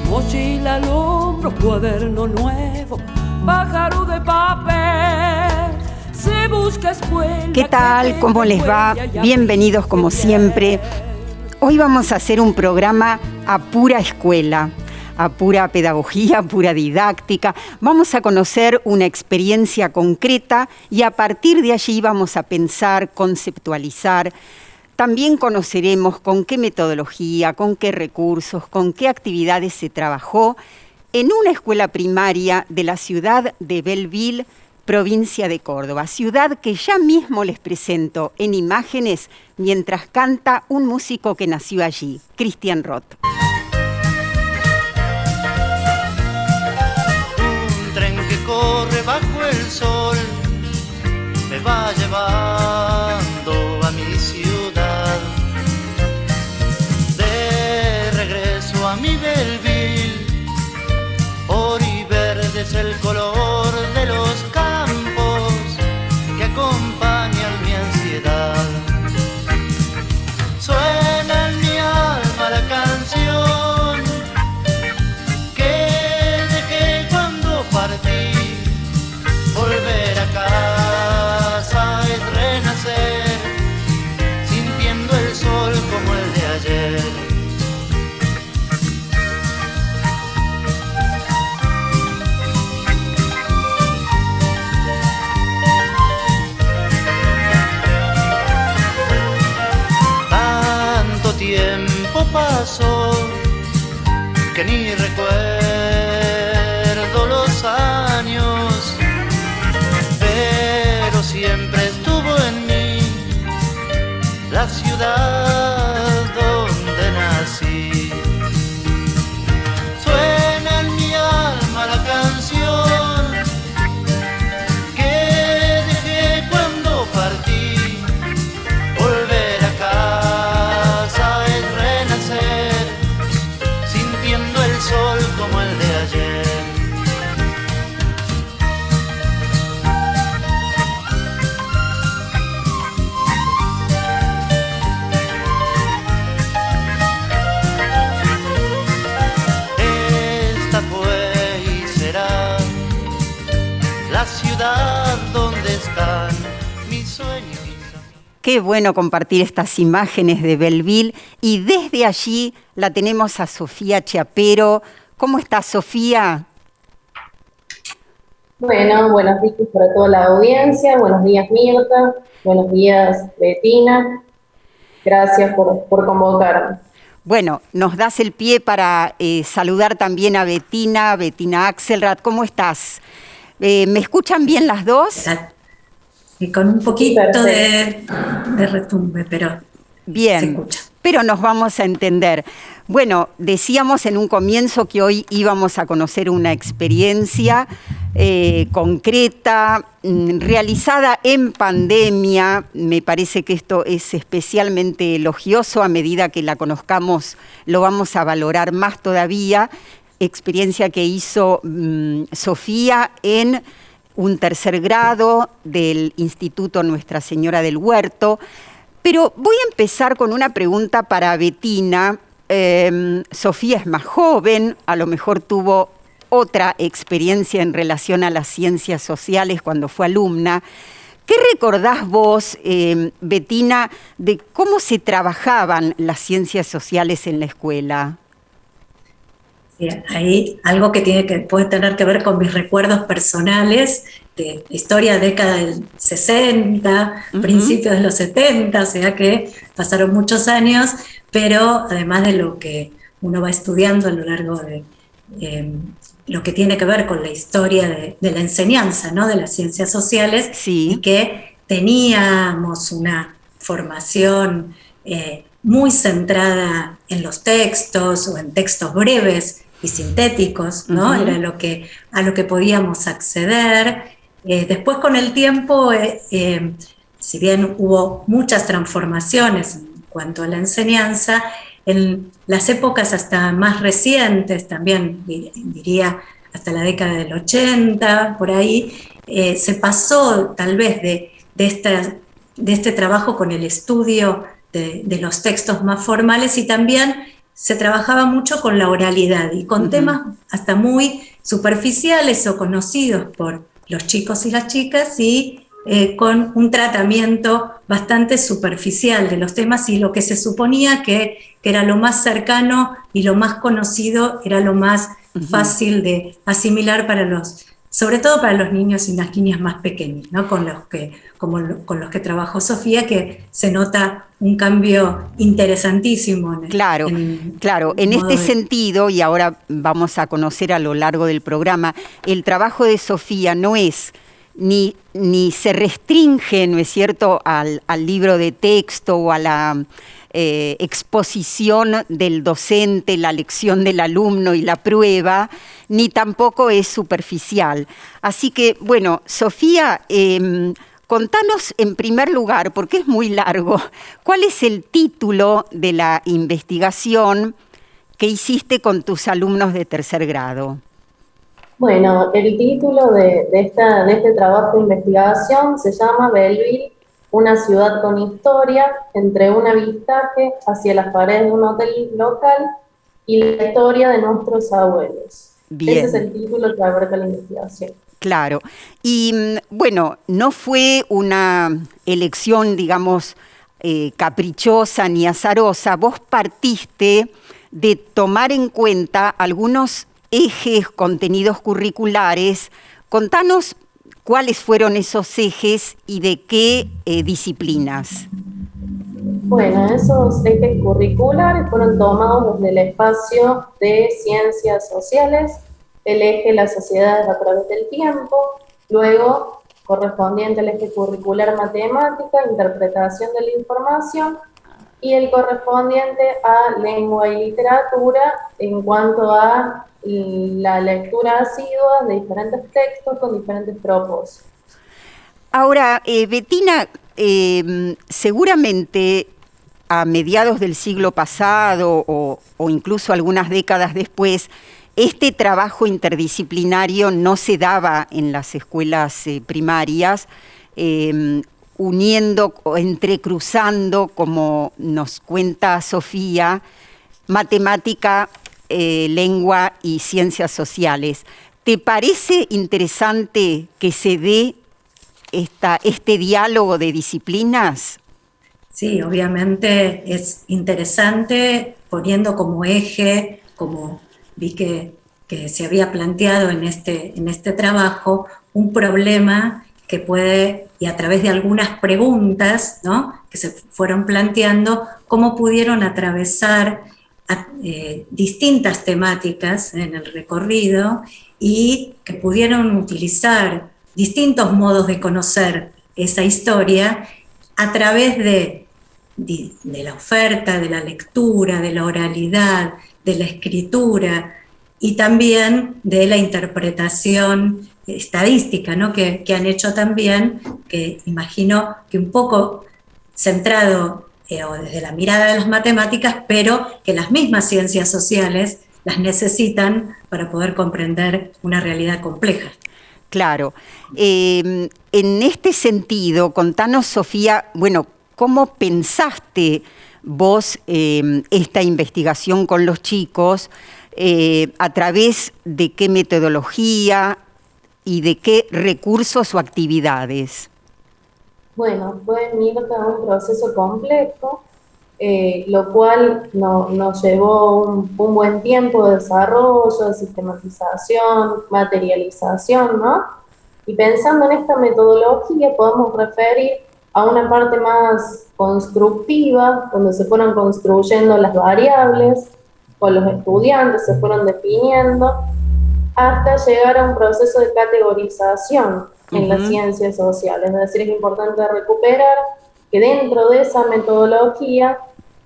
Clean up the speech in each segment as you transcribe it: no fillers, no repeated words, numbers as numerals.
mochila al hombro, cuaderno nuevo, pájaro de papel. Se busca escuela. ¿Qué tal? ¿Cómo les va? Bienvenidos como siempre. Hoy vamos a hacer un programa a pura escuela, a pura pedagogía, pura didáctica. Vamos a conocer una experiencia concreta y a partir de allí vamos a pensar, conceptualizar. También conoceremos con qué metodología, con qué recursos, con qué actividades se trabajó en una escuela primaria de la ciudad de Belleville, provincia de Córdoba, ciudad que ya mismo les presento en imágenes mientras canta un músico que nació allí, Cristian Roth. Un tren que corre bajo el sol me va llevando a mi ciudad. De regreso a mi Belleville, oro y verde es el color de los campos que acompañan mi ansiedad. Suena en mi alma la canción que dejé cuando partí. Volver a casa es renacer, sintiendo el sol como el de ayer. Tanto tiempo pasó que ni recuerdo los años, pero siempre estuvo en mí la ciudad donde nací. Suena en mi alma la canción que dejé cuando partí. Volver a casa es renacer, sintiendo el sol como el de ayer. Esta fue y será la ciudad donde están mis sueños. Qué bueno compartir estas imágenes de Belleville y desde allí la tenemos a Sofía Chiapero. ¿Cómo estás, Sofía? Bueno, buenos días para toda la audiencia, buenos días Mirta, buenos días Bettina, gracias por convocarme. Bueno, nos das el pie para saludar también a Bettina Axelrad. ¿Cómo estás? ¿Me escuchan bien las dos? Y con un poquito de retumbe, pero bien, se escucha. Pero nos vamos a entender. Bueno, decíamos en un comienzo que hoy íbamos a conocer una experiencia concreta, realizada en pandemia. Me parece que esto es especialmente elogioso. A medida que la conozcamos, lo vamos a valorar más todavía. Experiencia que hizo Sofía en un tercer grado del Instituto Nuestra Señora del Huerto. Pero voy a empezar con una pregunta para Bettina. Sofía es más joven, a lo mejor tuvo otra experiencia en relación a las ciencias sociales cuando fue alumna. ¿Qué recordás vos, Bettina, de cómo se trabajaban las ciencias sociales en la escuela? Sí, hay algo que puede tener que ver con mis recuerdos personales de historia década del 60, principios de los 70, o sea que pasaron muchos años, pero además de lo que uno va estudiando a lo largo de lo que tiene que ver con la historia de la enseñanza, ¿no? De las ciencias sociales, sí. Y que teníamos una formación muy centrada en los textos o en textos breves y sintéticos, ¿no? Era a lo que podíamos acceder. Después, con el tiempo, si bien hubo muchas transformaciones en cuanto a la enseñanza, en las épocas hasta más recientes, también diría hasta la década del 80, por ahí, se pasó tal vez de este trabajo con el estudio de los textos más formales y también se trabajaba mucho con la oralidad y con temas hasta muy superficiales o conocidos por los chicos y las chicas, y con un tratamiento bastante superficial de los temas, y lo que se suponía que era lo más cercano y lo más conocido era lo más fácil de asimilar sobre todo para los niños y las niñas más pequeños, ¿no? Con los que trabajó Sofía, que se nota un cambio interesantísimo. Claro, en este sentido, y ahora vamos a conocer a lo largo del programa, el trabajo de Sofía no es ni se restringe, ¿no es cierto?, al libro de texto o a la exposición del docente, la lección del alumno y la prueba, ni tampoco es superficial. Así que, bueno, Sofía, contanos en primer lugar, porque es muy largo, ¿cuál es el título de la investigación que hiciste con tus alumnos de tercer grado? Bueno, el título de este trabajo de investigación se llama Belleville, una ciudad con historia, entre un avistaje hacia las paredes de un hotel local y la historia de nuestros abuelos. Bien. Ese es el título que abarca la investigación. Claro. Y bueno, no fue una elección, digamos, caprichosa ni azarosa. Vos partiste de tomar en cuenta algunos ejes, contenidos curriculares. Contanos cuáles fueron esos ejes y de qué disciplinas. Bueno, esos ejes curriculares fueron tomados desde el espacio de ciencias sociales, el eje las sociedades a través del tiempo, luego correspondiente al eje curricular matemática, interpretación de la información, y el correspondiente a lengua y literatura en cuanto a la lectura asidua de diferentes textos con diferentes propósitos. Ahora, Bettina, seguramente a mediados del siglo pasado o incluso algunas décadas después, este trabajo interdisciplinario no se daba en las escuelas primarias, uniendo o entrecruzando, como nos cuenta Sofía, matemática, lengua y ciencias sociales. ¿Te parece interesante que se dé este diálogo de disciplinas? Sí, obviamente es interesante, poniendo como eje, como vi que se había planteado en este trabajo, un problema que puede, y a través de algunas preguntas, ¿no?, que se fueron planteando, cómo pudieron atravesar distintas temáticas en el recorrido y que pudieron utilizar distintos modos de conocer esa historia a través de la oferta, de la lectura, de la oralidad, de la escritura y también de la interpretación estadística, ¿no?, que han hecho también, que imagino que un poco centrado o desde la mirada de las matemáticas, pero que las mismas ciencias sociales las necesitan para poder comprender una realidad compleja. Claro. En este sentido, contanos, Sofía, bueno, ¿cómo pensaste vos esta investigación con los chicos? ¿A través de qué metodología y de qué recursos o actividades? Bueno, fue un proceso complejo, lo cual nos llevó un buen tiempo de desarrollo, de sistematización, materialización, ¿no? Y pensando en esta metodología podemos referir a una parte más constructiva, donde se fueron construyendo las variables, con los estudiantes se fueron definiendo, hasta llegar a un proceso de categorización en las ciencias sociales. Es decir, es importante recuperar que dentro de esa metodología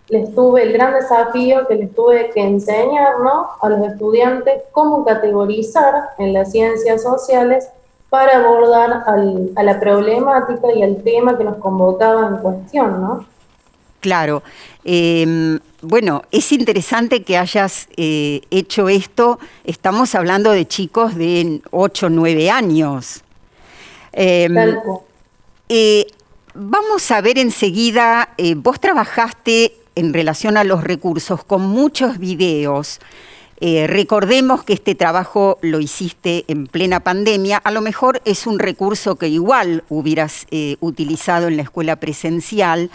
el gran desafío que les tuve que enseñar, ¿no?, a los estudiantes cómo categorizar en las ciencias sociales para abordar a la problemática y al tema que nos convocaba en cuestión, ¿no? Claro. Bueno, es interesante que hayas hecho esto. Estamos hablando de chicos de 8 o 9 años. Vamos a ver enseguida, vos trabajaste en relación a los recursos con muchos videos. Recordemos que este trabajo lo hiciste en plena pandemia, a lo mejor es un recurso que igual hubieras utilizado en la escuela presencial.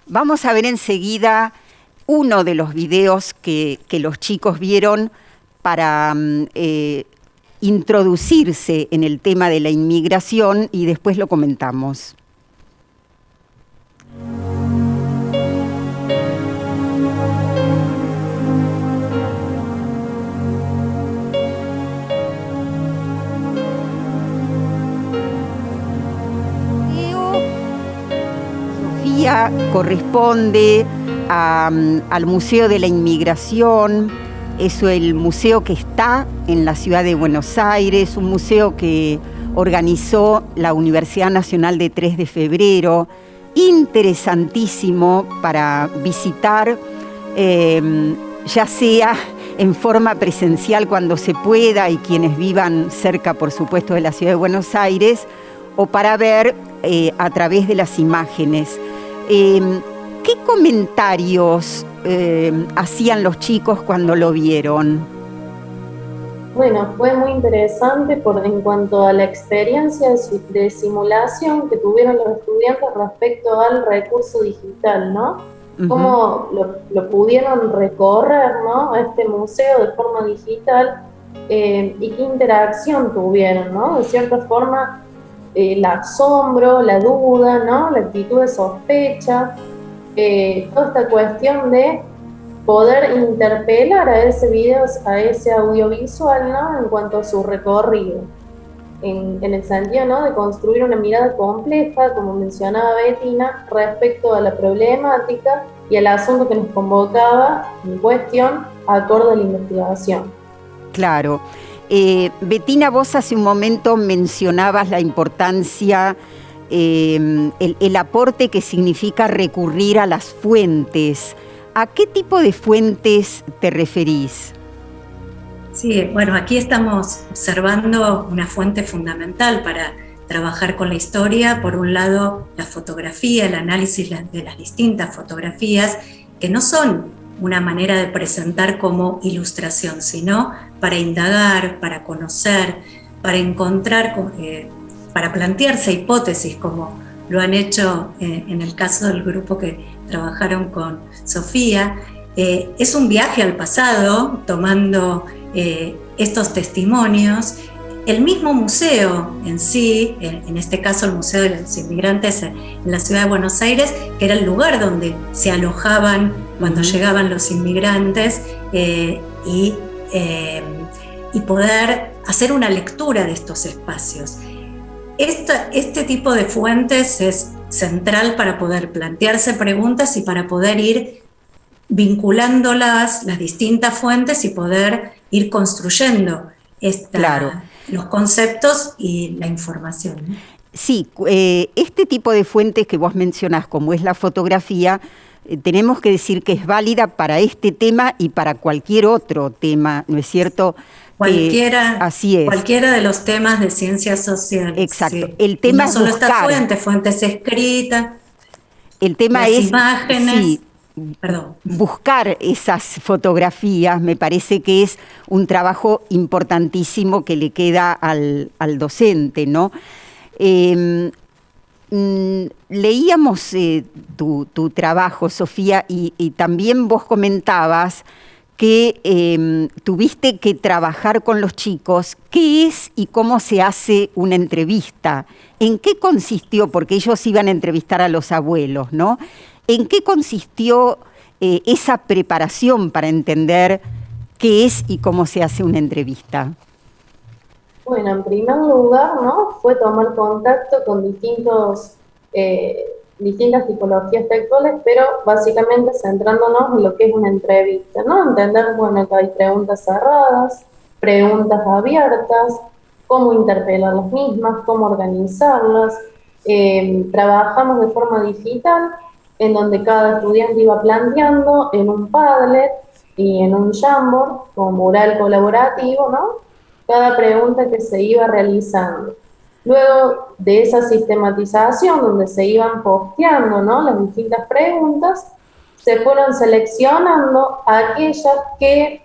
Vamos a ver enseguida uno de los videos que los chicos vieron para introducirse en el tema de la inmigración y después lo comentamos. Sofía corresponde al Museo de la Inmigración. Es el museo que está en la ciudad de Buenos Aires, un museo que organizó la Universidad Nacional de 3 de Febrero, interesantísimo para visitar, ya sea en forma presencial cuando se pueda y quienes vivan cerca, por supuesto, de la ciudad de Buenos Aires, o para ver a través de las imágenes. ¿Qué comentarios hacían los chicos cuando lo vieron? Bueno, fue muy interesante en cuanto a la experiencia de simulación que tuvieron los estudiantes respecto al recurso digital, ¿no? Cómo lo pudieron recorrer, ¿no?, a este museo de forma digital y qué interacción tuvieron, ¿no? De cierta forma, el asombro, la duda, ¿no?, la actitud de sospecha, toda esta cuestión de poder interpelar a ese video, a ese audiovisual, ¿no?, en cuanto a su recorrido, en el sentido, ¿no?, de construir una mirada compleja, como mencionaba Bettina, respecto a la problemática y al asunto que nos convocaba en cuestión, acorde a la investigación. Claro. Bettina, vos hace un momento mencionabas la importancia, el aporte que significa recurrir a las fuentes. ¿A qué tipo de fuentes te referís? Sí, bueno, aquí estamos observando una fuente fundamental para trabajar con la historia. Por un lado, la fotografía, el análisis de las distintas fotografías, que no son una manera de presentar como ilustración, sino para indagar, para conocer, para encontrar, para plantearse hipótesis, como lo han hecho en el caso del grupo que trabajaron con Sofía. Es un viaje al pasado, tomando estos testimonios. El mismo museo en sí, en este caso el Museo de los Inmigrantes en la ciudad de Buenos Aires, que era el lugar donde se alojaban cuando llegaban los inmigrantes, y poder hacer una lectura de estos espacios. Este tipo de fuentes es central para poder plantearse preguntas y para poder ir vinculándolas, las distintas fuentes, y poder ir construyendo los conceptos y la información, ¿no? Sí, este tipo de fuentes que vos mencionás, como es la fotografía, tenemos que decir que es válida para este tema y para cualquier otro tema, ¿no es cierto? Así es. Cualquiera de los temas de ciencias sociales. Exacto. Sí. El tema no es solo buscar. Estas fuentes escritas. El tema las es imágenes. Sí, buscar esas fotografías. Me parece que es un trabajo importantísimo que le queda al docente, ¿no? Leíamos tu trabajo, Sofía, y también vos comentabas que tuviste que trabajar con los chicos. ¿Qué es y cómo se hace una entrevista? ¿En qué consistió? Porque ellos iban a entrevistar a los abuelos, ¿no? ¿En qué consistió esa preparación para entender qué es y cómo se hace una entrevista? Bueno, en primer lugar, ¿no?, fue tomar contacto con distintas tipologías textuales, pero básicamente centrándonos en lo que es una entrevista, ¿no? Entender, bueno, que hay preguntas cerradas, preguntas abiertas, cómo interpelar las mismas, cómo organizarlas. Trabajamos de forma digital, en donde cada estudiante iba planteando en un Padlet y en un Jamboard, como mural colaborativo, ¿no?, cada pregunta que se iba realizando. Luego de esa sistematización, donde se iban posteando, ¿no?, las distintas preguntas, se fueron seleccionando aquellas que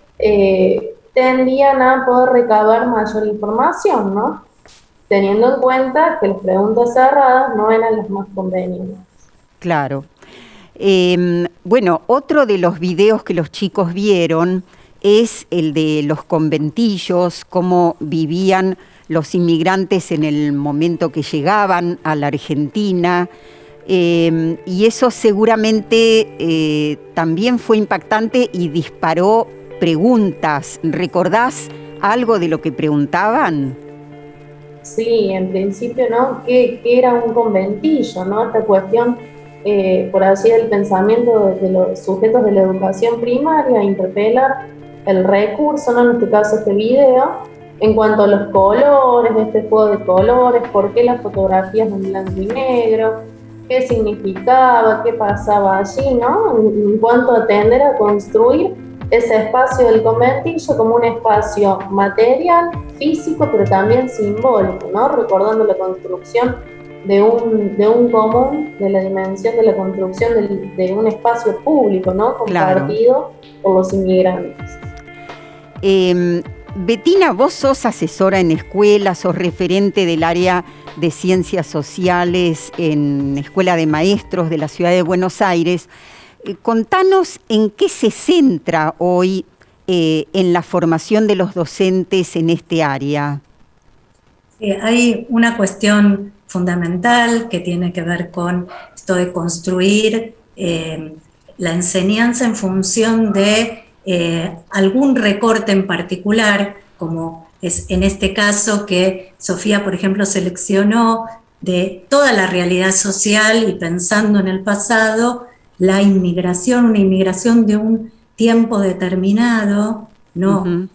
tendían a poder recabar mayor información, ¿no? Teniendo en cuenta que las preguntas cerradas no eran las más convenientes. Claro. Bueno, otro de los videos que los chicos vieron es el de los conventillos, cómo vivían los inmigrantes en el momento que llegaban a la Argentina, y eso seguramente también fue impactante y disparó preguntas. ¿Recordás algo de lo que preguntaban? Sí, en principio, ¿no? ¿Qué era un conventillo, ¿no? Esta cuestión, por así del pensamiento de los sujetos de la educación primaria, interpelar el recurso, ¿no? En este caso este video, en cuanto a los colores, este juego de colores, por qué las fotografías en blanco y negro, qué significaba, qué pasaba allí, ¿no? En cuanto a tender a construir ese espacio del conventillo como un espacio material, físico, pero también simbólico, ¿no? Recordando la construcción de un común, de la dimensión de la construcción de un espacio público, ¿no? Compartido por los inmigrantes. Bettina, vos sos asesora en escuelas, sos referente del área de ciencias sociales en Escuela de Maestros de la Ciudad de Buenos Aires. Contanos en qué se centra hoy en la formación de los docentes en este área. Hay una cuestión fundamental que tiene que ver con esto de construir la enseñanza en función de algún recorte en particular, como es en este caso que Sofía, por ejemplo, seleccionó de toda la realidad social y pensando en el pasado, la inmigración, una inmigración de un tiempo determinado, no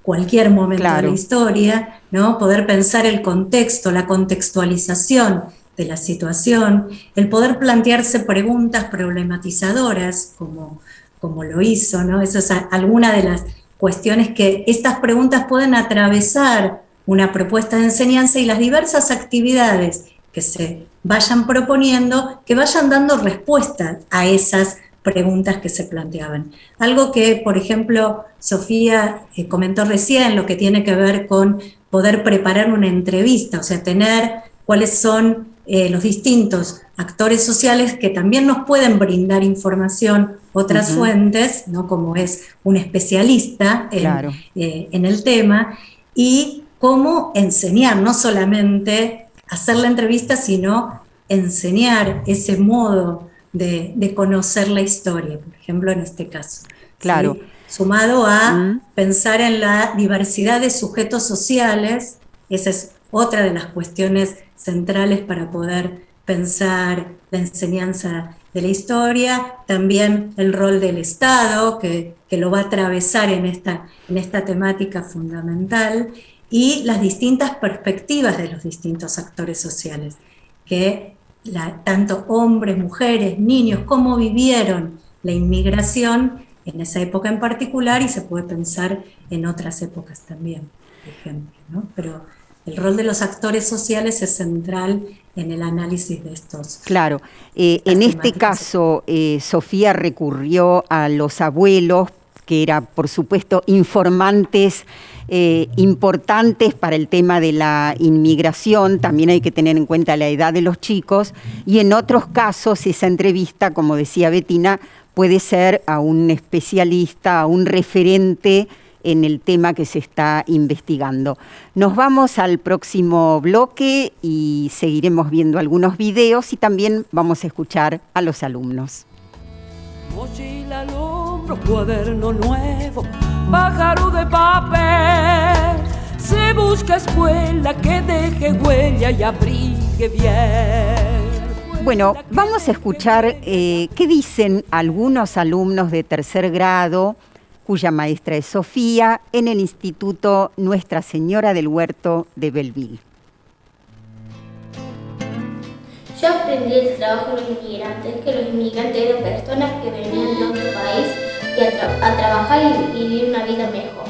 cualquier momento de la historia, ¿no? Poder pensar el contexto, la contextualización de la situación, el poder plantearse preguntas problematizadoras, como lo hizo, ¿no? Eso es alguna de las cuestiones que estas preguntas pueden atravesar una propuesta de enseñanza y las diversas actividades que se vayan proponiendo, que vayan dando respuesta a esas preguntas que se planteaban. Algo que, por ejemplo, Sofía comentó recién, lo que tiene que ver con poder preparar una entrevista, o sea, tener cuáles son los distintos actores sociales que también nos pueden brindar información, otras fuentes, ¿no? Como es un especialista en el tema, y cómo enseñar, no solamente hacer la entrevista, sino enseñar ese modo de conocer la historia, por ejemplo, en este caso. Claro. ¿Sí? Sumado a pensar en la diversidad de sujetos sociales, esa es otra de las cuestiones centrales para poder pensar la enseñanza de la historia, también el rol del Estado, que lo va a atravesar en esta temática fundamental, y las distintas perspectivas de los distintos actores sociales, que tanto hombres, mujeres, niños, cómo vivieron la inmigración en esa época en particular, y se puede pensar en otras épocas también, por ejemplo, ¿no? Pero el rol de los actores sociales es central en el análisis de estos. Claro, en este caso Sofía recurrió a los abuelos, que eran, por supuesto, informantes importantes para el tema de la inmigración. También hay que tener en cuenta la edad de los chicos, y en otros casos esa entrevista, como decía Bettina, puede ser a un especialista, a un referente en el tema que se está investigando. Nos vamos al próximo bloque y seguiremos viendo algunos videos, y también vamos a escuchar a los alumnos. Mochila al hombro, cuaderno nuevo, pájaro de papel. Se busca escuela que deje huella y abrigue bien. Bueno, vamos a escuchar qué dicen algunos alumnos de tercer grado, cuya maestra es Sofía, en el Instituto Nuestra Señora del Huerto de Belleville. Yo aprendí el trabajo de los inmigrantes, que los inmigrantes eran personas que venían de otro país a trabajar y vivir una vida mejor.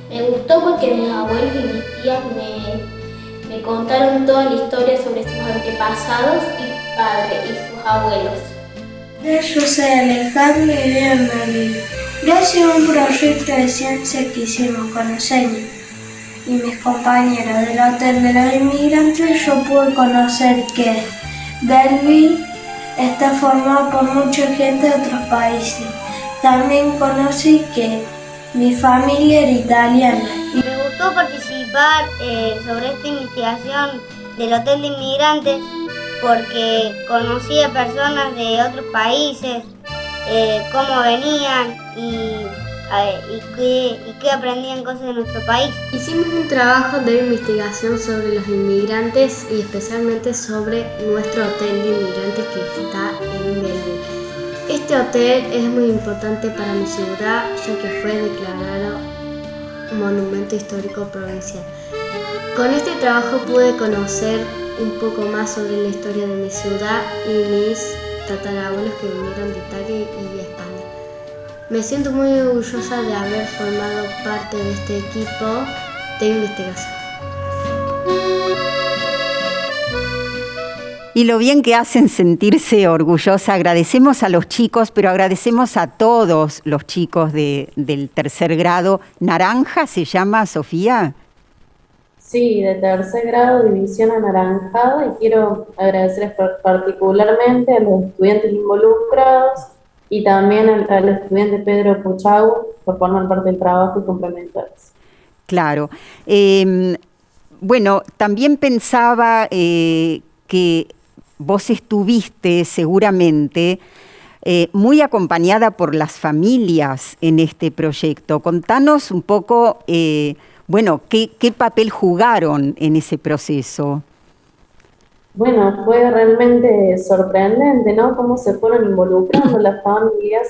Me gustó porque mis abuelos y mis tías me contaron toda la historia sobre sus antepasados y padres y sus abuelos. Yo soy Alejandro y vivo en Berlín. Gracias a un proyecto de ciencia que hicimos con Eugenia y mis compañeros del Hotel de los Inmigrantes, yo pude conocer que Belleville está formado por mucha gente de otros países. También conocí que mi familia era italiana. Me gustó participar sobre esta investigación del Hotel de Inmigrantes porque conocí a personas de otros países, cómo venían y qué aprendían cosas de nuestro país. Hicimos un trabajo de investigación sobre los inmigrantes y especialmente sobre nuestro Hotel de Inmigrantes que está en Belleville. Este hotel es muy importante para mi ciudad, ya que fue declarado Monumento Histórico Provincial. Con este trabajo pude conocer un poco más sobre la historia de mi ciudad y mis tatarabuelos que vinieron de Italia y España. Me siento muy orgullosa de haber formado parte de este equipo de investigación. Y lo bien que hacen sentirse orgullosa. Agradecemos a los chicos, pero agradecemos a todos los chicos del tercer grado. ¿Naranja se llama, Sofía? Sí, de tercer grado, división anaranjada, y quiero agradecer particularmente a los estudiantes involucrados y también al estudiante Pedro Puchagu por formar parte del trabajo y complementarse. Claro. Bueno, también pensaba que vos estuviste seguramente muy acompañada por las familias en este proyecto. Contanos un poco, ¿qué papel jugaron en ese proceso? Bueno, fue realmente sorprendente, ¿no? Cómo se fueron involucrando las familias,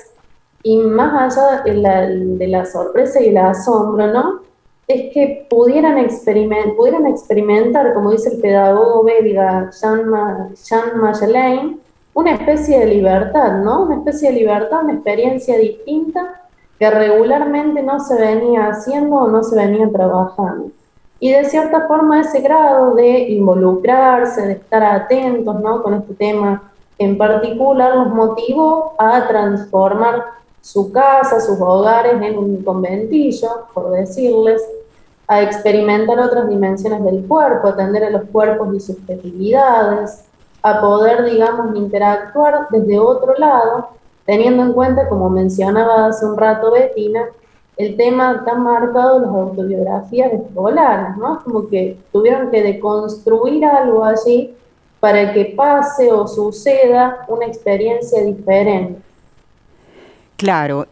y más allá de la sorpresa y el asombro, ¿no? Es que pudieran experimentar, como dice el pedagogo belga Jean Magelain, una especie de libertad, ¿no? Una especie de libertad, una experiencia distinta que regularmente no se venía haciendo o no se venía trabajando. Y de cierta forma ese grado de involucrarse, de estar atentos, ¿no?, con este tema en particular, los motivó a transformar su casa, sus hogares en un conventillo, por decirles, a experimentar otras dimensiones del cuerpo, atender a los cuerpos y subjetividades, a poder, digamos, interactuar desde otro lado, teniendo en cuenta, como mencionaba hace un rato Bettina, el tema tan marcado de las autobiografías escolares, ¿no? Como que tuvieron que deconstruir algo allí para que pase o suceda una experiencia diferente. Claro,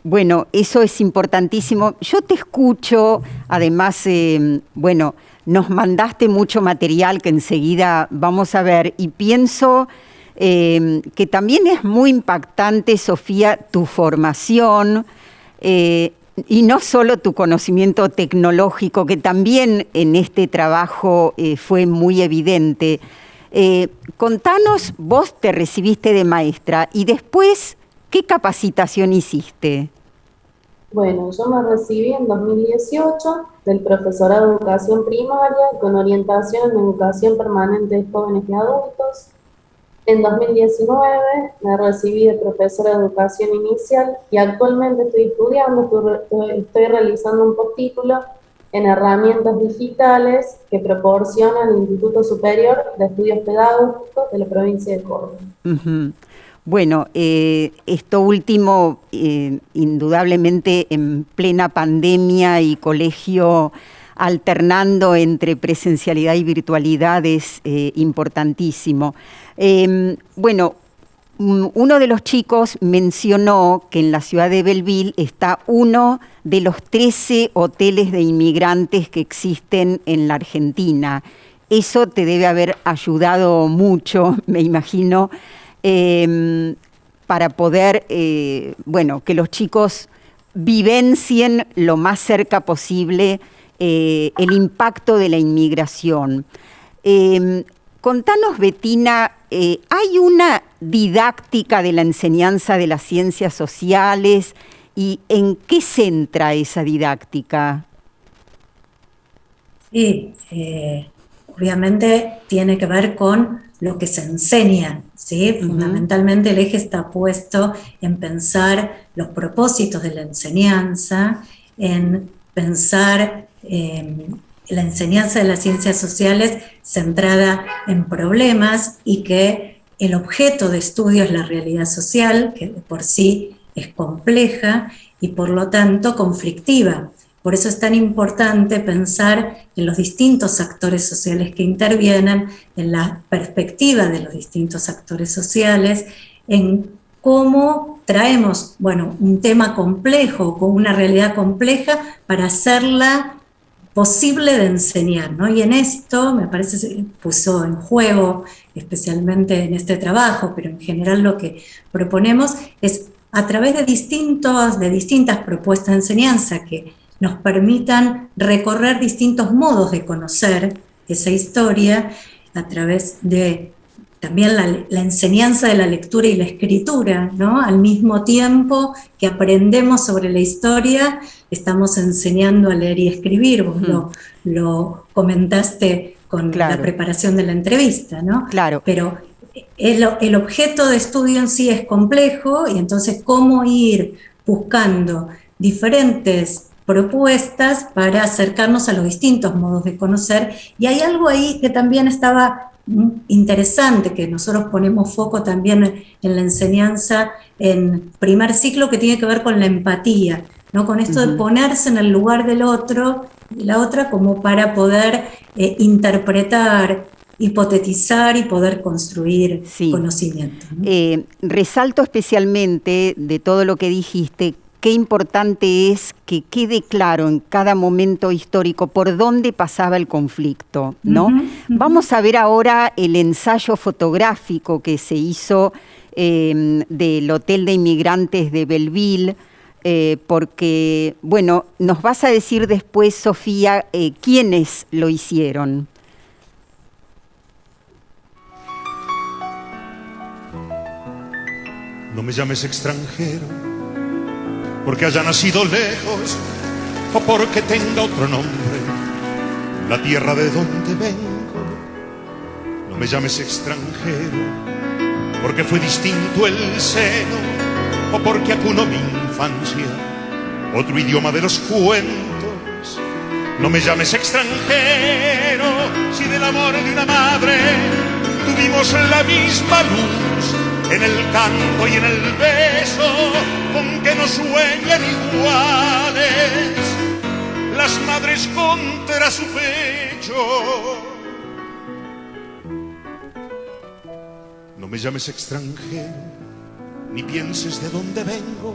bueno, eso es importantísimo. Yo te escucho, además, nos mandaste mucho material que enseguida vamos a ver, y pienso que también es muy impactante, Sofía, tu formación, y no solo tu conocimiento tecnológico, que también en este trabajo fue muy evidente. Contanos, vos te recibiste de maestra y después, ¿qué capacitación hiciste? Bueno, yo me recibí en 2018 del profesorado de educación primaria con orientación en educación permanente de jóvenes y adultos. En 2019 me recibí de profesora de educación inicial y actualmente estoy estudiando, estoy realizando un postítulo en herramientas digitales que proporciona el Instituto Superior de Estudios Pedagógicos de la provincia de Córdoba. Uh-huh. Bueno, esto último, indudablemente en plena pandemia y colegio alternando entre presencialidad y virtualidad es importantísimo. Bueno, uno de los chicos mencionó que en la ciudad de Belleville está uno de los 13 hoteles de inmigrantes que existen en la Argentina. Eso te debe haber ayudado mucho, me imagino, para poder, que los chicos vivencien lo más cerca posible el impacto de la inmigración. Contanos, Bettina, ¿hay una didáctica de la enseñanza de las ciencias sociales y en qué centra esa didáctica? Sí, obviamente tiene que ver con lo que se enseña ¿sí? Fundamentalmente el eje está puesto en pensar los propósitos de la enseñanza, en pensar la enseñanza de las ciencias sociales centrada en problemas y que el objeto de estudio es la realidad social, que de por sí es compleja y por lo tanto conflictiva. Por eso es tan importante pensar en los distintos actores sociales que intervienen, en la perspectiva de los distintos actores sociales, en cómo traemos, un tema complejo, con una realidad compleja, para hacerla posible de enseñar, ¿no? Y en esto, me parece, se puso en juego, especialmente en este trabajo, pero en general lo que proponemos es, a través de distintas propuestas de enseñanza que nos permitan recorrer distintos modos de conocer esa historia, a través de también la enseñanza de la lectura y la escritura, ¿no? Al mismo tiempo que aprendemos sobre la historia, estamos enseñando a leer y escribir. Vos lo comentaste con la preparación de la entrevista, ¿no? Claro. Pero el objeto de estudio en sí es complejo, y entonces cómo ir buscando diferentes propuestas para acercarnos a los distintos modos de conocer. Y hay algo ahí que también estaba interesante, que nosotros ponemos foco también en la enseñanza en primer ciclo, que tiene que ver con la empatía, ¿no? Con esto de ponerse en el lugar del otro y la otra, como para poder interpretar, hipotetizar y poder construir conocimiento, ¿no? Resalto especialmente de todo lo que dijiste, qué importante es que quede claro en cada momento histórico por dónde pasaba el conflicto, ¿no? Vamos a ver ahora el ensayo fotográfico que se hizo del Hotel de Inmigrantes de Belleville, porque, nos vas a decir después, Sofía, quiénes lo hicieron. No me llames extranjero porque haya nacido lejos o porque tenga otro nombre, la tierra de donde vengo. No me llames extranjero porque fue distinto el seno o porque acunó mi infancia otro idioma de los cuentos. No me llames extranjero si del amor de una madre tuvimos la misma luz en el canto y en el beso con que nos sueñan iguales las madres contra su pecho. No me llames extranjero, ni pienses de dónde vengo,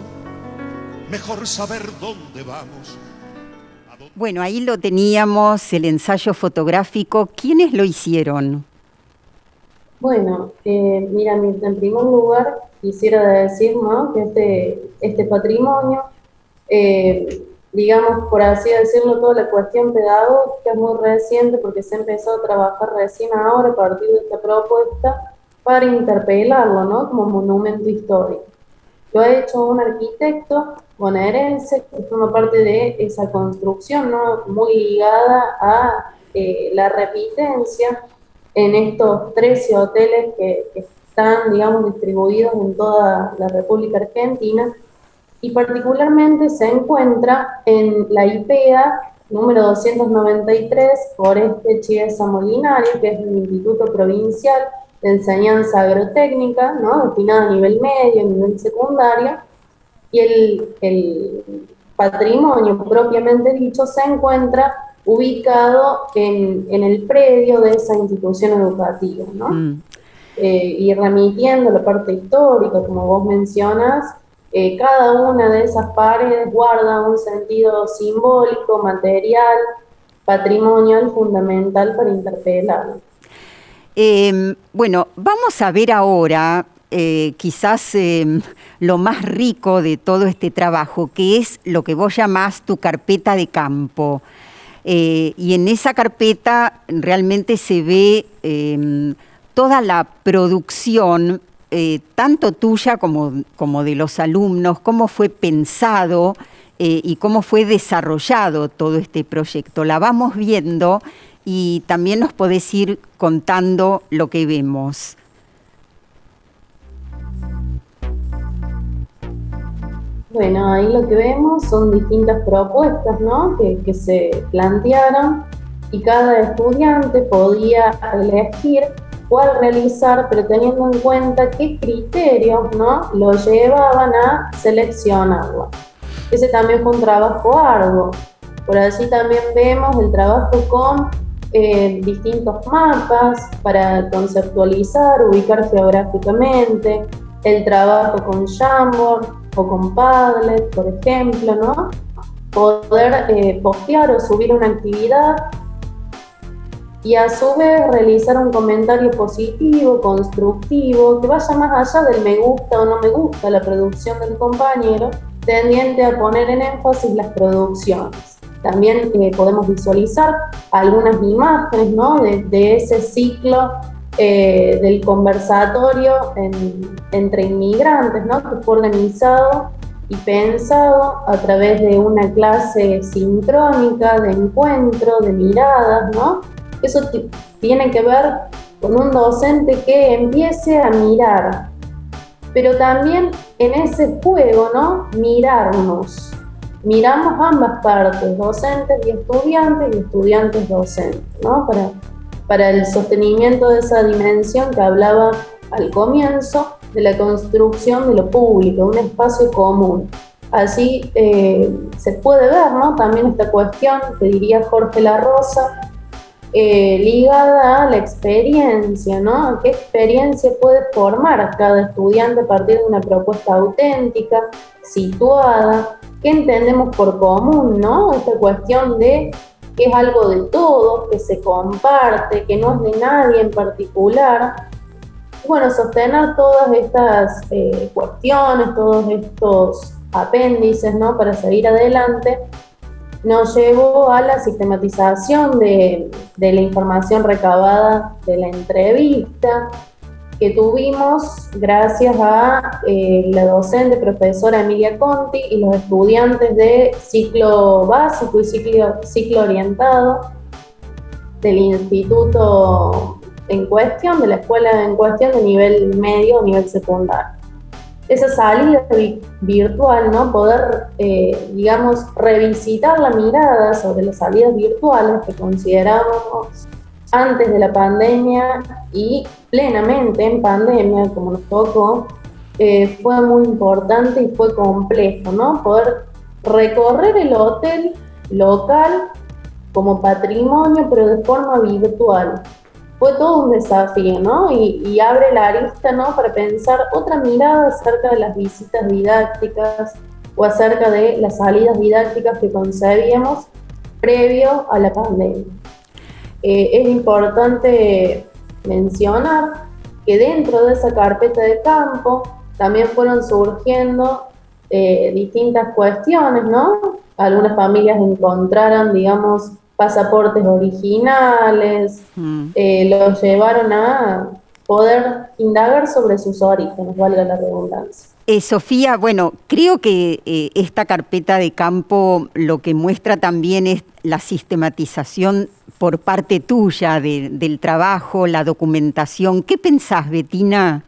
mejor saber dónde vamos. Bueno, ahí lo teníamos, el ensayo fotográfico. ¿Quiénes lo hicieron? Bueno, mira, en primer lugar quisiera decir, ¿no?, que este patrimonio, digamos, por así decirlo, toda la cuestión pedagógica es muy reciente, porque se empezó a trabajar recién ahora a partir de esta propuesta para interpelarlo, ¿no?, como monumento histórico. Lo ha hecho un arquitecto bonaerense que forma parte de esa construcción, ¿no?, muy ligada a la repitencia en estos 13 hoteles que están, digamos, distribuidos en toda la República Argentina, y particularmente se encuentra en la IPEA número 293, Foreste Chiesa Molinari, que es el Instituto Provincial de Enseñanza Agrotécnica, ¿no?, destinado a nivel medio, a nivel secundario, y el patrimonio propiamente dicho se encuentra ubicado en el predio de esa institución educativa, ¿no? Y remitiendo la parte histórica, como vos mencionas, cada una de esas paredes guarda un sentido simbólico, material, patrimonial fundamental para interpelarlo. Vamos a ver ahora quizás lo más rico de todo este trabajo, que es lo que vos llamás tu carpeta de campo. Y en esa carpeta realmente se ve toda la producción, tanto tuya como de los alumnos, cómo fue pensado y cómo fue desarrollado todo este proyecto. La vamos viendo y también nos podés ir contando lo que vemos. Bueno, ahí lo que vemos son distintas propuestas, ¿no? que se plantearon y cada estudiante podía elegir cuál realizar, pero teniendo en cuenta qué criterios, ¿no?, lo llevaban a seleccionarlo. Ese también fue un trabajo arduo. Por allí también vemos el trabajo con distintos mapas para conceptualizar, ubicar geográficamente, el trabajo con Jamboard o con Padlet, por ejemplo, ¿no? Poder postear o subir una actividad y a su vez realizar un comentario positivo, constructivo, que vaya más allá del me gusta o no me gusta la producción del compañero, tendiente a poner en énfasis las producciones. También podemos visualizar algunas imágenes, ¿no?, de ese ciclo del conversatorio entre inmigrantes, ¿no?, que fue organizado y pensado a través de una clase sincrónica, de encuentro, de miradas, ¿no? Eso tiene que ver con un docente que empiece a mirar, pero también en ese juego, ¿no?, mirarnos. Miramos ambas partes, docentes y estudiantes docentes, ¿no?, para el sostenimiento de esa dimensión que hablaba al comienzo, de la construcción de lo público, un espacio común. Así se puede ver, ¿no?, también esta cuestión, que diría Jorge La Rosa, ligada a la experiencia, ¿no? ¿Qué experiencia puede formar cada estudiante a partir de una propuesta auténtica, situada? ¿Qué entendemos por común, ¿no? Esta cuestión de que es algo de todos, que se comparte, que no es de nadie en particular. Bueno, sostener todas estas cuestiones, todos estos apéndices, ¿no?, para seguir adelante, nos llevó a la sistematización de la información recabada de la entrevista que tuvimos gracias a la docente profesora Emilia Conti y los estudiantes de ciclo básico y ciclo orientado del instituto en cuestión, de la escuela en cuestión de nivel medio o nivel secundario. Esa salida virtual, ¿no?, poder, digamos, revisitar la mirada sobre las salidas virtuales que considerábamos antes de la pandemia y plenamente en pandemia, como nos tocó, fue muy importante y fue complejo, ¿no? Poder recorrer el hotel local como patrimonio, pero de forma virtual. Fue todo un desafío, ¿no? Y abre la arista, ¿no?, para pensar otra mirada acerca de las visitas didácticas o acerca de las salidas didácticas que concebíamos previo a la pandemia. Es importante mencionar que dentro de esa carpeta de campo también fueron surgiendo distintas cuestiones, ¿no? Algunas familias encontraron, digamos, pasaportes originales, los llevaron a poder indagar sobre sus orígenes, valga la redundancia. Sofía, bueno, creo que esta carpeta de campo lo que muestra también es la sistematización por parte tuya del trabajo, la documentación. ¿Qué pensás, Bettina?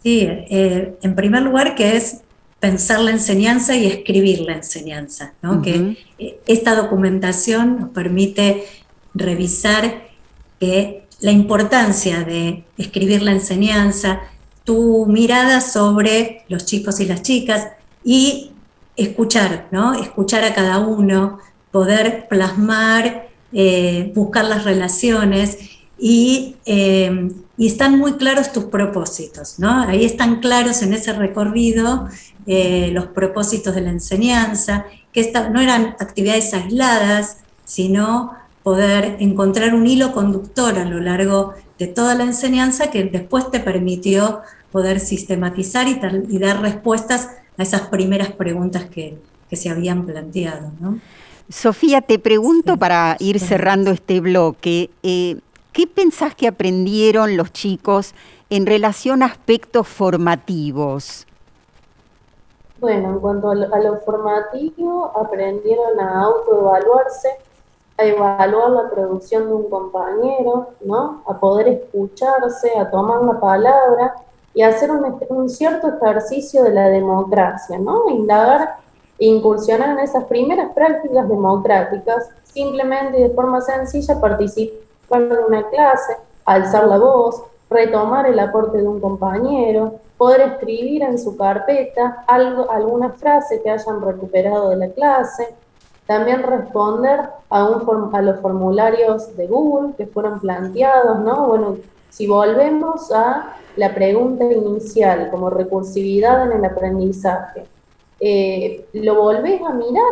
Sí, en primer lugar que es pensar la enseñanza y escribir la enseñanza, ¿no? Uh-huh. Que esta documentación nos permite revisar la importancia de escribir la enseñanza, tu mirada sobre los chicos y las chicas y escuchar, ¿no? Escuchar a cada uno, poder plasmar, buscar las relaciones y están muy claros tus propósitos, ¿no? Ahí están claros en ese recorrido los propósitos de la enseñanza, que no eran actividades aisladas, sino poder encontrar un hilo conductor a lo largo de toda la enseñanza que después te permitió poder sistematizar y dar respuestas a esas primeras preguntas que se habían planteado, ¿no? Sofía, te pregunto para ir cerrando este bloque, ¿qué pensás que aprendieron los chicos en relación a aspectos formativos? Bueno, en cuanto a lo formativo, aprendieron a autoevaluarse, a evaluar la producción de un compañero, ¿no? A poder escucharse, a tomar la palabra y hacer un cierto ejercicio de la democracia, ¿no? Indagar e incursionar en esas primeras prácticas democráticas, simplemente y de forma sencilla participar de una clase, alzar la voz, retomar el aporte de un compañero, poder escribir en su carpeta alguna frase que hayan recuperado de la clase, también responder a los formularios de Google que fueron planteados, ¿no? Bueno, si volvemos a la pregunta inicial, como recursividad en el aprendizaje, ¿lo volvés a mirar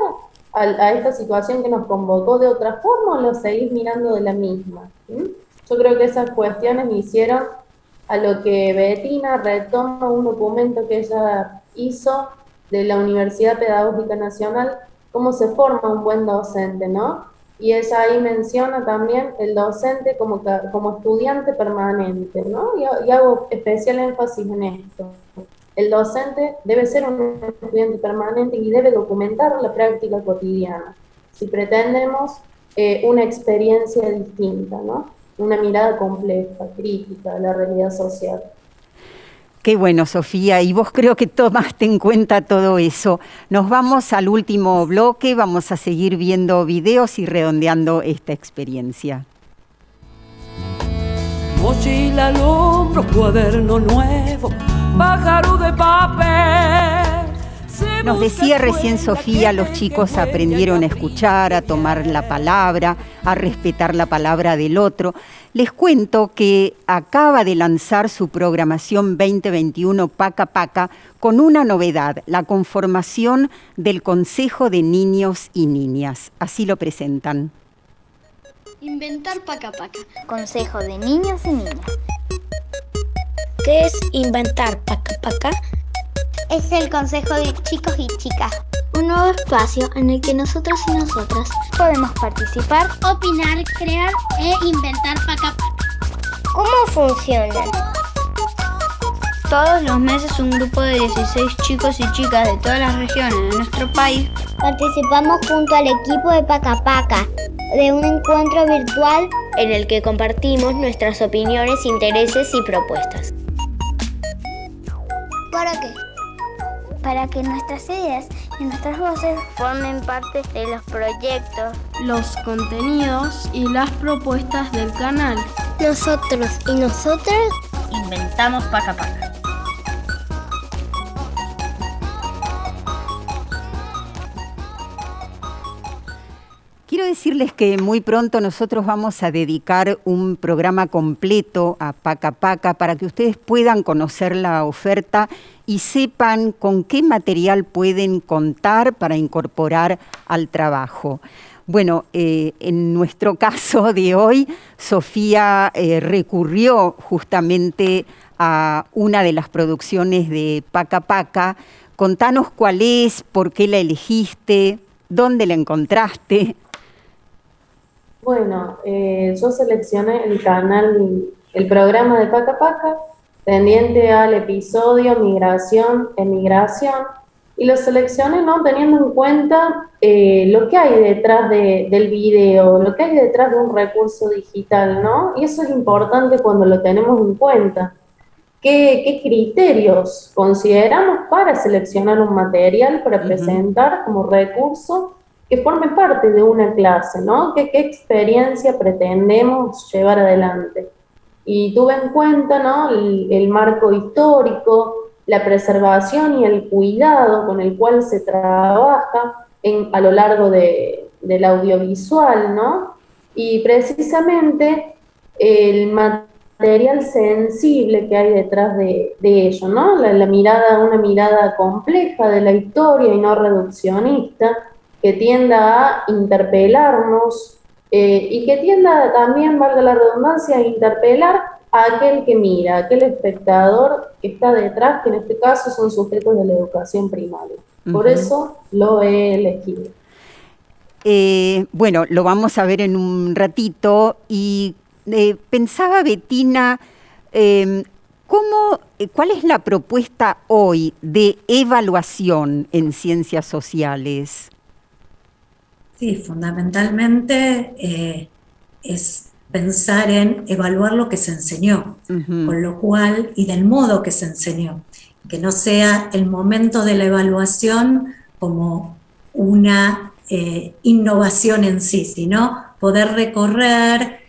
a esta situación que nos convocó de otra forma o lo seguís mirando de la misma? Yo creo que esas cuestiones me hicieron a lo que Bettina retoma un documento que ella hizo de la Universidad Pedagógica Nacional, cómo se forma un buen docente, ¿no? Y ella ahí menciona también el docente como estudiante permanente, ¿no? Y hago especial énfasis en esto. El docente debe ser un estudiante permanente y debe documentar la práctica cotidiana, si pretendemos una experiencia distinta, ¿no? Una mirada compleja, crítica de la realidad social. Qué bueno, Sofía, y vos creo que tomaste en cuenta todo eso. Nos vamos al último bloque, vamos a seguir viendo videos y redondeando esta experiencia. Mochila al hombro, cuaderno nuevo, pájaro de papel. Nos decía recién Sofía, los chicos aprendieron a escuchar, a tomar la palabra, a respetar la palabra del otro. Les cuento que acaba de lanzar su programación 2021 Paca Paca con una novedad, la conformación del Consejo de Niños y Niñas. Así lo presentan. Inventar Paca Paca. Consejo de Niños y Niñas. ¿Qué es inventar Paca Paca? Es el consejo de chicos y chicas. Un nuevo espacio en el que nosotros y nosotras podemos participar, opinar, crear e inventar Paca Paca. ¿Cómo funciona? Todos los meses un grupo de 16 chicos y chicas de todas las regiones de nuestro país participamos junto al equipo de Paca Paca de un encuentro virtual en el que compartimos nuestras opiniones, intereses y propuestas. ¿Para qué? Para que nuestras ideas y nuestras voces formen parte de los proyectos, los contenidos y las propuestas del canal. Nosotros y nosotras inventamos Paca Paca. Quiero decirles que muy pronto nosotros vamos a dedicar un programa completo a Paca Paca para que ustedes puedan conocer la oferta y sepan con qué material pueden contar para incorporar al trabajo. Bueno, en nuestro caso de hoy, Sofía recurrió justamente a una de las producciones de Paca Paca. Contanos cuál es, por qué la elegiste, dónde la encontraste. Bueno, yo seleccioné el programa de Paca Paca, tendiente al episodio Migración, Emigración, y lo seleccioné, ¿no?, teniendo en cuenta lo que hay detrás del video, lo que hay detrás de un recurso digital, ¿no? Y eso es importante cuando lo tenemos en cuenta. ¿Qué criterios consideramos para seleccionar un material para presentar como recurso que forme parte de una clase, ¿no? ¿Qué experiencia pretendemos llevar adelante? Y tuve en cuenta, ¿no?, el marco histórico, la preservación y el cuidado con el cual se trabaja a lo largo del audiovisual, ¿no? Y precisamente el material sensible que hay detrás de ello, ¿no? Una mirada compleja de la historia y no reduccionista, que tienda a interpelarnos y que tienda también, valga la redundancia, a interpelar a aquel que mira, a aquel espectador que está detrás, que en este caso son sujetos de la educación primaria. Por eso lo he elegido. Bueno, lo vamos a ver en un ratito y pensaba, Bettina, ¿cuál es la propuesta hoy de evaluación en ciencias sociales? Sí, fundamentalmente es pensar en evaluar lo que se enseñó, con lo cual, y del modo que se enseñó, que no sea el momento de la evaluación como una innovación en sí, sino poder recorrer,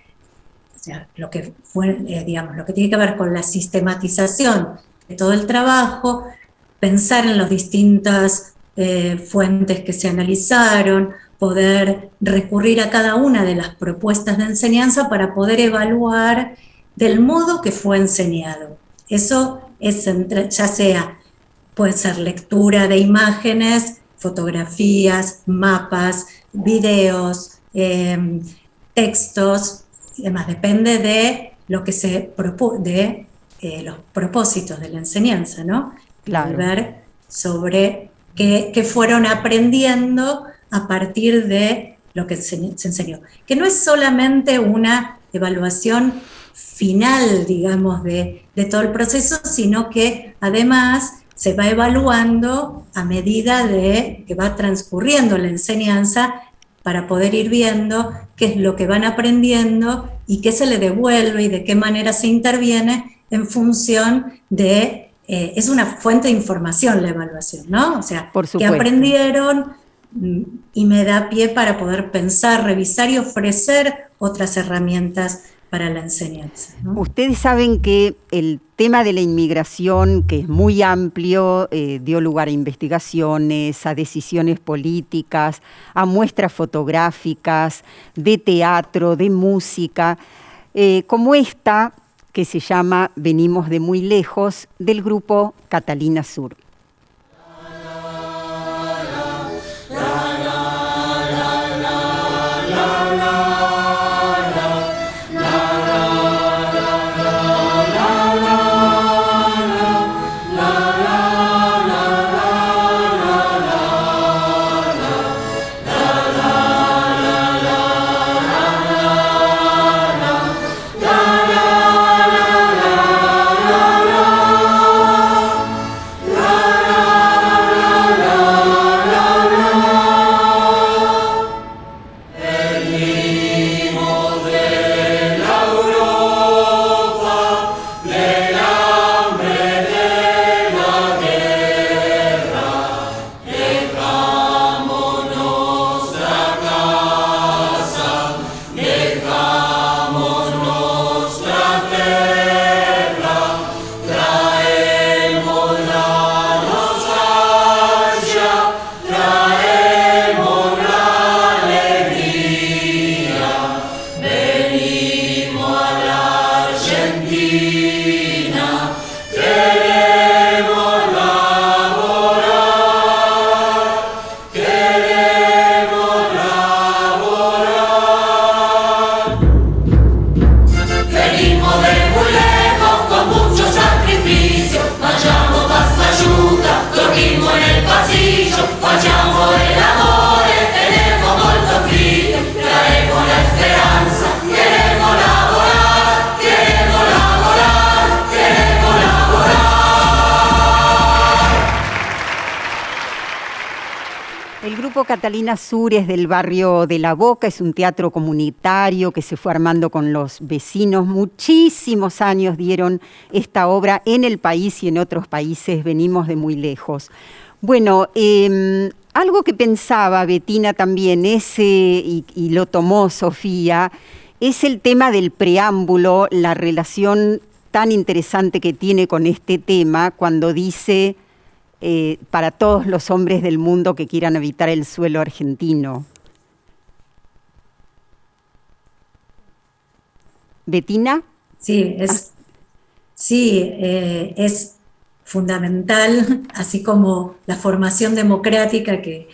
o sea, lo que fue, digamos, lo que tiene que ver con la sistematización de todo el trabajo, pensar en las distintas fuentes que se analizaron, poder recurrir a cada una de las propuestas de enseñanza para poder evaluar del modo que fue enseñado. Eso es, ya sea, puede ser lectura de imágenes, fotografías, mapas, videos, textos, y demás, depende de lo que se de los propósitos de la enseñanza, ¿no? Claro. Ver sobre qué fueron aprendiendo a partir de lo que se enseñó. Que no es solamente una evaluación final, digamos, de todo el proceso, sino que además se va evaluando a medida de que va transcurriendo la enseñanza para poder ir viendo qué es lo que van aprendiendo y qué se le devuelve y de qué manera se interviene en función de... es una fuente de información la evaluación, ¿no? O sea, qué aprendieron y me da pie para poder pensar, revisar y ofrecer otras herramientas para la enseñanza, ¿no? Ustedes saben que el tema de la inmigración, que es muy amplio, dio lugar a investigaciones, a decisiones políticas, a muestras fotográficas, de teatro, de música, como esta que se llama Venimos de muy lejos, del grupo Catalina Sur. Catalina Sur es del barrio de La Boca, es un teatro comunitario que se fue armando con los vecinos. Muchísimos años dieron esta obra en el país y en otros países, venimos de muy lejos. Bueno, algo que pensaba Bettina también, y lo tomó Sofía, es el tema del preámbulo, la relación tan interesante que tiene con este tema cuando dice... para todos los hombres del mundo que quieran habitar el suelo argentino. ¿Bettina? Sí, es fundamental, así como la formación democrática que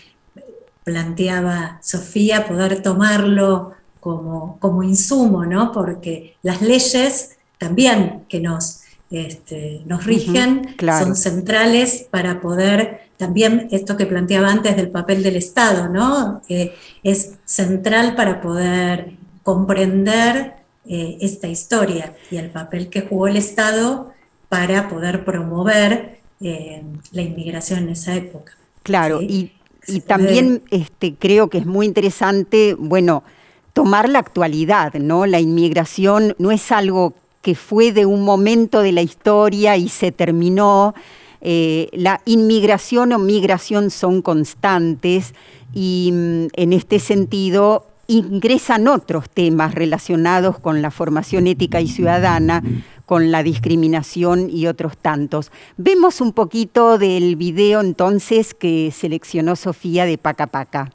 planteaba Sofía, poder tomarlo como insumo, ¿no? Porque las leyes también que nos rigen, claro, son centrales para poder, también esto que planteaba antes del papel del Estado, ¿no? Es central para poder comprender esta historia y el papel que jugó el Estado para poder promover la inmigración en esa época. Claro, ¿sí? Y también creo que es muy interesante, bueno, tomar la actualidad, ¿no? La inmigración no es algo que fue de un momento de la historia y se terminó. La inmigración o migración son constantes y en este sentido ingresan otros temas relacionados con la formación ética y ciudadana, con la discriminación y otros tantos. Vemos un poquito del video entonces que seleccionó Sofía de Paca Paca.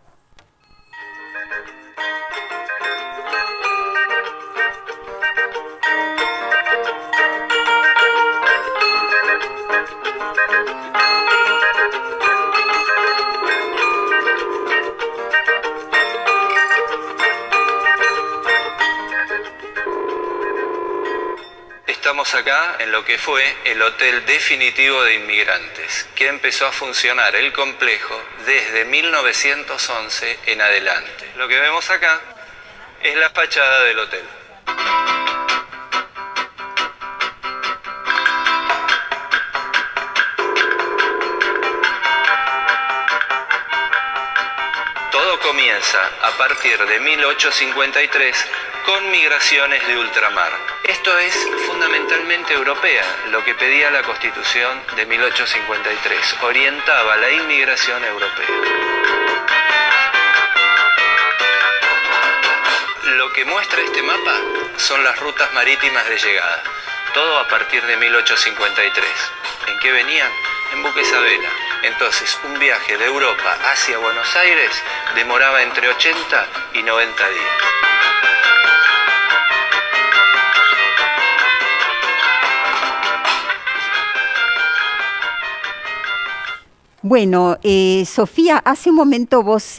Estamos acá en lo que fue el Hotel Definitivo de Inmigrantes, que empezó a funcionar el complejo desde 1911 en adelante. Lo que vemos acá es la fachada del hotel. Todo comienza a partir de 1853 con migraciones de ultramar. Esto es fundamentalmente europea, lo que pedía la Constitución de 1853, orientaba la inmigración europea. Lo que muestra este mapa son las rutas marítimas de llegada, todo a partir de 1853. ¿En qué venían? En buques a vela. Entonces, un viaje de Europa hacia Buenos Aires demoraba entre 80 y 90 días. Bueno, Sofía, hace un momento vos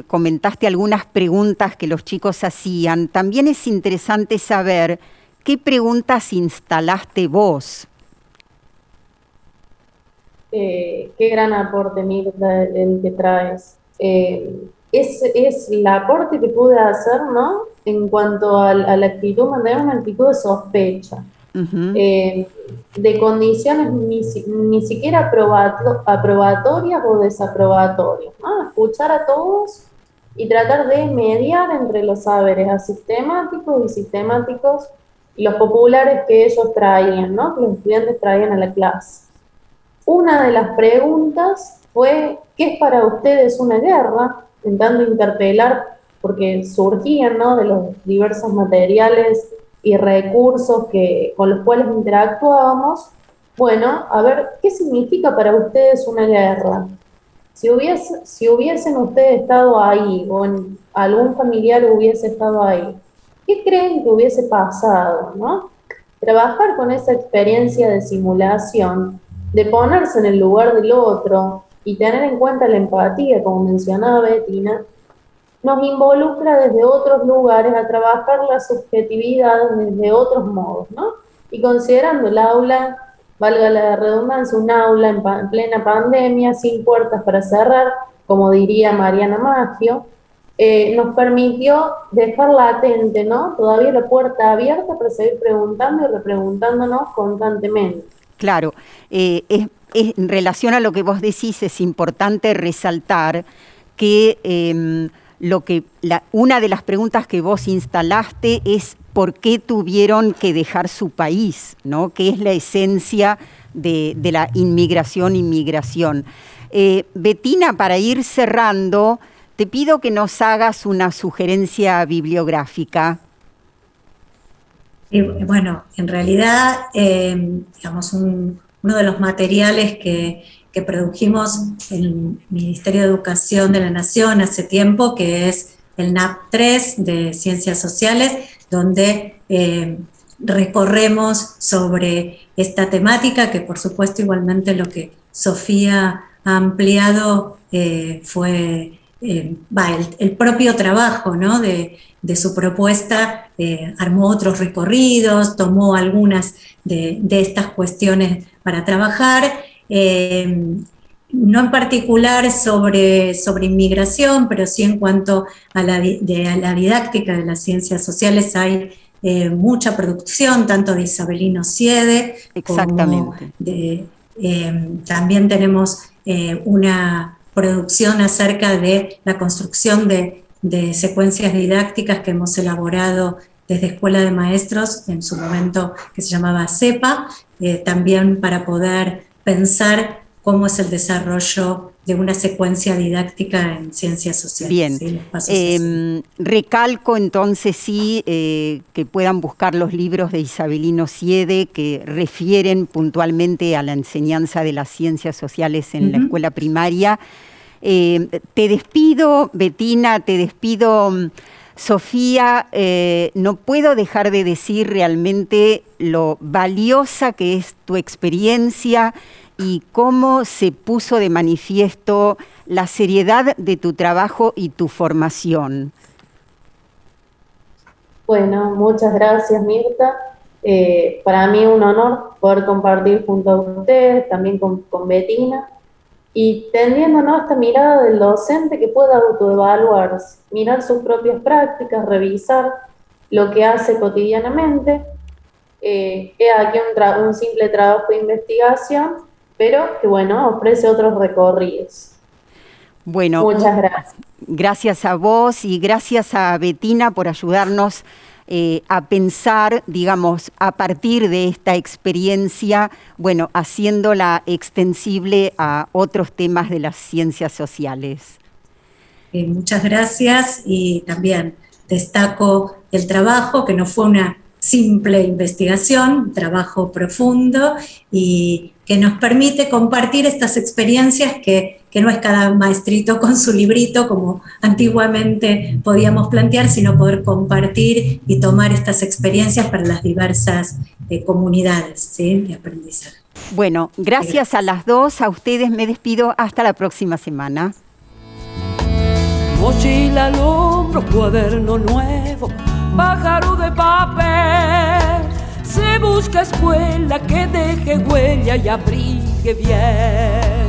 comentaste algunas preguntas que los chicos hacían. También es interesante saber qué preguntas instalaste vos. Qué gran aporte, Mirta, el que traes. Es el aporte que pude hacer, ¿no? En cuanto a la actitud, mantener una actitud de sospecha. Uh-huh. De condiciones ni siquiera aprobatorias o desaprobatorias, ¿no? Escuchar a todos y tratar de mediar entre los saberes asistemáticos y sistemáticos y los populares que ellos traían, ¿no? Que los estudiantes traían a la clase. Una de las preguntas fue: ¿qué es para ustedes una guerra? Intentando interpelar, porque surgían, ¿no?, de los diversos materiales y recursos con los cuales interactuábamos. Bueno, a ver, ¿qué significa para ustedes una guerra? Si hubiesen ustedes estado ahí, o algún familiar hubiese estado ahí, ¿qué creen que hubiese pasado, no? Trabajar con esa experiencia de simulación, de ponerse en el lugar del otro y tener en cuenta la empatía, como mencionaba Bettina, nos involucra desde otros lugares a trabajar la subjetividad desde otros modos, ¿no? Y considerando el aula, valga la redundancia, un aula en plena pandemia, sin puertas para cerrar, como diría Mariana Maggio, nos permitió dejar latente, ¿no?, todavía la puerta abierta para seguir preguntando y repreguntándonos constantemente. Claro, en relación a lo que vos decís, es importante resaltar que una de las preguntas que vos instalaste es por qué tuvieron que dejar su país, ¿no? Que es la esencia de la inmigración. Bettina, para ir cerrando, te pido que nos hagas una sugerencia bibliográfica. Bueno, en realidad, digamos, uno de los materiales que produjimos en el Ministerio de Educación de la Nación hace tiempo, que es el NAP3 de Ciencias Sociales, donde recorremos sobre esta temática, que por supuesto igualmente lo que Sofía ha ampliado fue el propio trabajo, ¿no?, de su propuesta. Armó otros recorridos, tomó algunas de estas cuestiones para trabajar, no en particular sobre inmigración, pero sí en cuanto a la didáctica de las ciencias sociales hay mucha producción, tanto de Isabelino Siede, como también tenemos una producción acerca de la construcción de de secuencias didácticas que hemos elaborado desde Escuela de Maestros, en su momento que se llamaba CEPA, también para poder pensar cómo es el desarrollo de una secuencia didáctica en ciencias sociales. Bien, ¿sí? Recalco entonces que puedan buscar los libros de Isabelino Siede que refieren puntualmente a la enseñanza de las ciencias sociales en la escuela primaria. Te despido, Bettina, te despido, Sofía. No puedo dejar de decir realmente lo valiosa que es tu experiencia y cómo se puso de manifiesto la seriedad de tu trabajo y tu formación. Bueno, muchas gracias, Mirta. Para mí un honor poder compartir junto a ustedes, también con Bettina, y teniendo, ¿no?, esta mirada del docente que pueda autoevaluarse, mirar sus propias prácticas, revisar lo que hace cotidianamente. Es aquí un simple trabajo de investigación, pero que, bueno, ofrece otros recorridos. Bueno, muchas gracias. Gracias a vos y gracias a Bettina por ayudarnos a pensar, digamos, a partir de esta experiencia, bueno, haciéndola extensible a otros temas de las ciencias sociales. Muchas gracias, y también destaco el trabajo, que no fue una simple investigación, un trabajo profundo y que nos permite compartir estas experiencias que no es cada maestrito con su librito como antiguamente podíamos plantear, sino poder compartir y tomar estas experiencias para las diversas comunidades, ¿sí?, de aprendizaje. Bueno, gracias a las dos, a ustedes me despido, hasta la próxima semana. Mochila al hombro, cuaderno nuevo, pájaro de papel. Se busca escuela que deje huella y abrigue bien.